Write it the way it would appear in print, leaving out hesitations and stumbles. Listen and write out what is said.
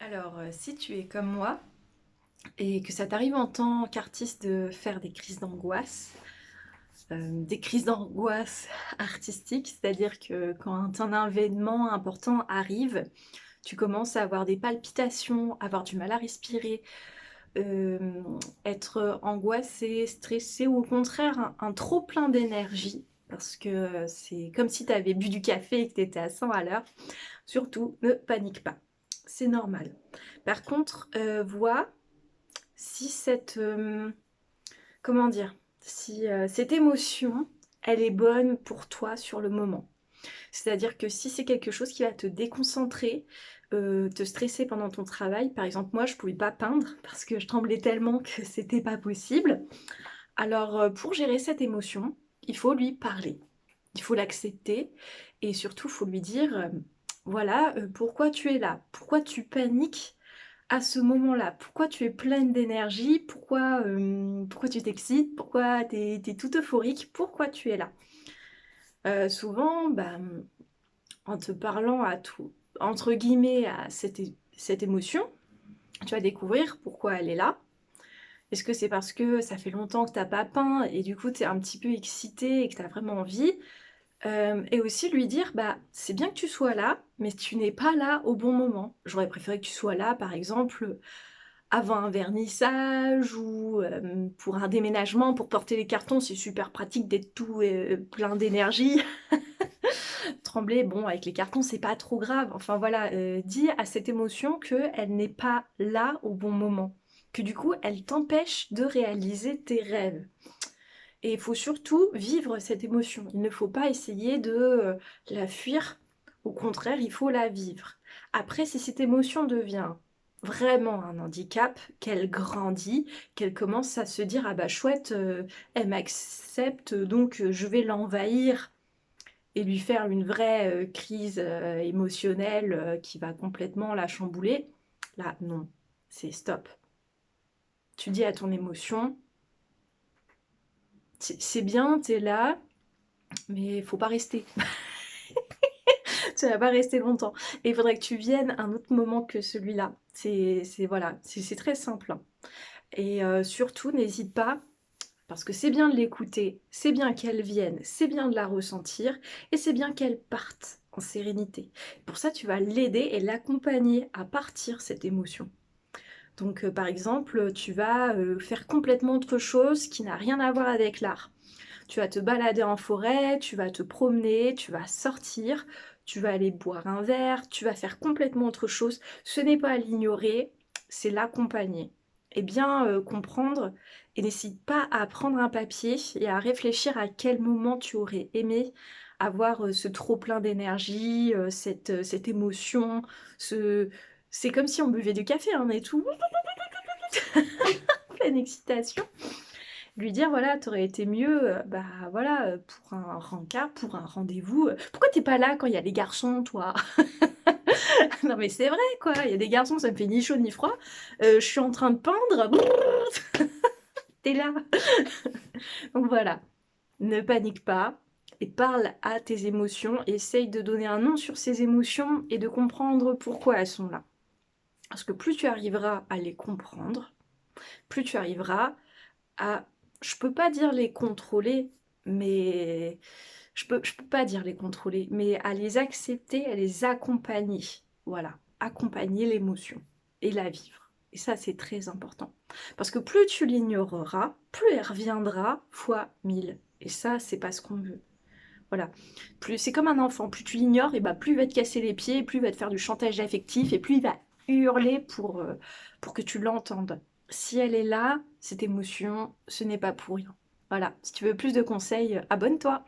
Alors, si tu es comme moi et que ça t'arrive en tant qu'artiste de faire des crises d'angoisse artistiques, c'est-à-dire que quand un événement important arrive, tu commences à avoir des palpitations, avoir du mal à respirer, euh, être angoissé, stressé ou au contraire un trop plein d'énergie, parce que c'est comme si tu avais bu du café et que tu étais à 100 à l'heure. Surtout, ne panique pas, c'est normal. Par contre, vois si comment dire, si cette émotion, elle est bonne pour toi sur le moment. C'est-à-dire que si c'est quelque chose qui va te déconcentrer, te stresser pendant ton travail, par exemple moi je pouvais pas peindre parce que je tremblais tellement que c'était pas possible. Alors pour gérer cette émotion, il faut lui parler, il faut l'accepter et surtout il faut lui dire voilà pourquoi tu es là, pourquoi tu paniques à ce moment-là, pourquoi tu es pleine d'énergie, pourquoi tu t'excites, pourquoi tu es toute euphorique, pourquoi tu es là. Souvent, bah, en te parlant à tout, entre guillemets, à cette émotion, tu vas découvrir pourquoi elle est là. Est-ce que c'est parce que ça fait longtemps que tu n'as pas peint et du coup tu es un petit peu excité et que tu as vraiment envie. Et aussi lui dire, bah c'est bien que tu sois là, mais tu n'es pas là au bon moment. J'aurais préféré que tu sois là, par exemple, avant un vernissage ou pour un déménagement, pour porter les cartons, c'est super pratique d'être tout plein d'énergie. Trembler, bon, avec les cartons, c'est pas trop grave. Enfin voilà, dis à cette émotion qu'elle n'est pas là au bon moment. Que du coup, elle t'empêche de réaliser tes rêves. Et il faut surtout vivre cette émotion. Il ne faut pas essayer de la fuir. Au contraire, il faut la vivre. Après, si cette émotion devient vraiment un handicap, qu'elle grandit, qu'elle commence à se dire ah bah chouette, elle m'accepte, donc je vais l'envahir et lui faire une vraie crise émotionnelle qui va complètement la chambouler. Là, non, c'est stop. Tu dis à ton émotion, c'est bien, t'es là, mais il faut pas rester. Tu vas pas rester longtemps. Et il faudrait que tu viennes un autre moment que celui-là. Voilà, c'est très simple, hein. Et surtout, n'hésite pas, parce que c'est bien de l'écouter, c'est bien qu'elle vienne, c'est bien de la ressentir, et c'est bien qu'elle parte en sérénité. Pour ça, tu vas l'aider et l'accompagner à partir cette émotion. Donc, par exemple, tu vas faire complètement autre chose qui n'a rien à voir avec l'art. Tu vas te balader en forêt, tu vas te promener, tu vas sortir, tu vas aller boire un verre, tu vas faire complètement autre chose. Ce n'est pas à l'ignorer, c'est l'accompagner. Et bien comprendre et n'hésite pas à prendre un papier et à réfléchir à quel moment tu aurais aimé avoir ce trop plein d'énergie, cette émotion, ce... c'est comme si on buvait du café, hein, on est tout pleine excitation. Lui dire voilà, t'aurais été mieux, bah voilà, pour un rencard, pour un rendez-vous. Pourquoi t'es pas là quand il y a les garçons, toi? Non mais c'est vrai quoi, il y a des garçons, ça me fait ni chaud ni froid. Je suis en train de peindre, t'es là. Donc voilà, ne panique pas et parle à tes émotions, essaye de donner un nom sur ces émotions et de comprendre pourquoi elles sont là. Parce que plus tu arriveras à les comprendre, plus tu arriveras à, je peux pas dire les contrôler, mais je peux pas dire les contrôler, mais à les accepter, à les accompagner. Voilà, accompagner l'émotion et la vivre. Et ça, c'est très important. Parce que plus tu l'ignoreras, plus elle reviendra fois 1000. Et ça, c'est pas ce qu'on veut. Voilà. Plus, c'est comme un enfant, plus tu l'ignores, et bah plus il va te casser les pieds, plus il va te faire du chantage affectif, et plus il va hurler pour que tu l'entendes. Si elle est là, cette émotion, ce n'est pas pour rien. Voilà. Si tu veux plus de conseils, abonne-toi.